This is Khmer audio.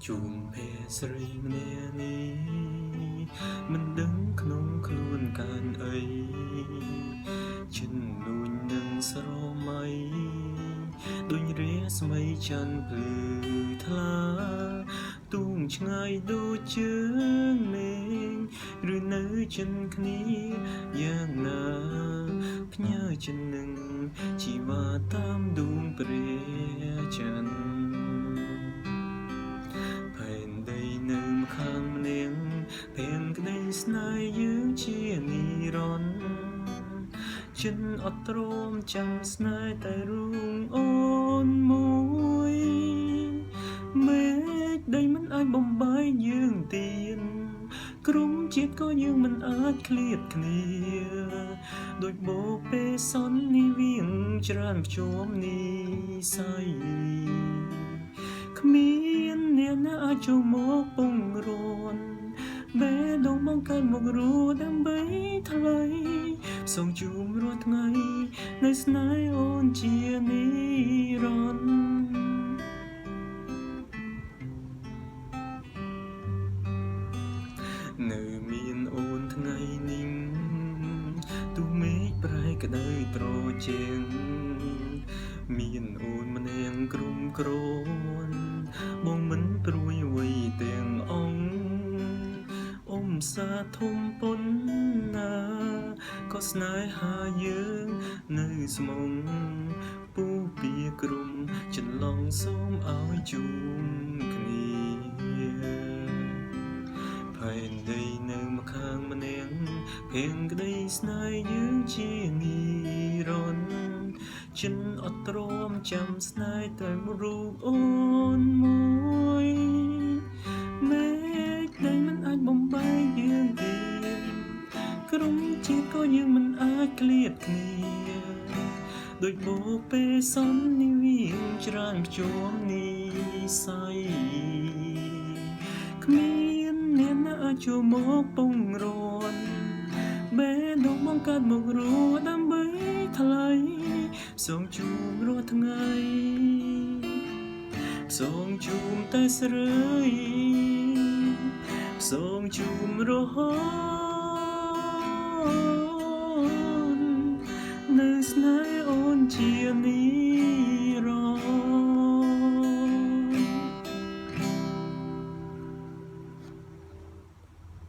ជួមភេស្រីម្នាក់នេះមិនដឹងក្នុងខ្លួនកានអីចិនលួញនឹងស្រមៃដូចរាស្មីច័ន្ទភ្លឺថ្លាទូងឆ្ងាយដូចជើងមេឃឬនៅចិនគ្នាយ៉ាងណាផ្ញើចិននឹងជីវ៉ាតាមដួងព្រះច័ន្ទនៅម្ខាងម្នាក់ភេងក្តីស្នេហ៍យើងជានិរន្តរ៍ចិនអត់ទ្រាំចាំស្នេហ៍តែរូងអូនមួយមេឃដីមិនអាចបំបាយយើងទៀនក្រុមជាតិក៏យើងមិនអាចឃ្លាតគ្នាដូចបូពេសននេះវៀងច្រើនភ្ជាប់និស័យគ្មានអ្នកណាអាចចូលមកពងរួនបេះដូងបង្កើតមករស់ដើម្បីថ្លៃសូមជុំរាល់ថ្ងៃនៅស្នេហ៍អូនជានិរន្តរ៍នៅមានអូនថ្ងៃនេះទូមេឃប្រែក្តៅត្រជាងមានអូនម្នាក់ក្រុមក្រនបងមិនព្រួយអ្វីទាំងអង្គសាធំប៉ុនណាក៏ស្នេហាយើងនៅស្មុងពូពីក្រុមចន្លងសូមឲ្យជុំគ្នាផែនដីនៅម្ខាងម្នាក់ភេងក្តីស្នេហ៍យើងជានិរន្តរ៍ចិនអត់ទ្រាំចាំស្នេហ៍តែរូបអូនមួយមេឃដីមិនអាចបំបាយយើងទេក្រុមជាតិក៏យើងមិនអាចឃ្លាតគ្នាដូចបូពេសននេះវៀងច្រើនភ្ជាប់និស័យគ្មានអ្នកណាអាចចូលមកពងរួនបេះដូងបង្កើតមករស់ដើម្បីថ្លៃសូមជុំរាល់ថ្ងៃសូមជុំតែស្រីសូមជុំរហូតនៅស្នេហ៍អូនជានិ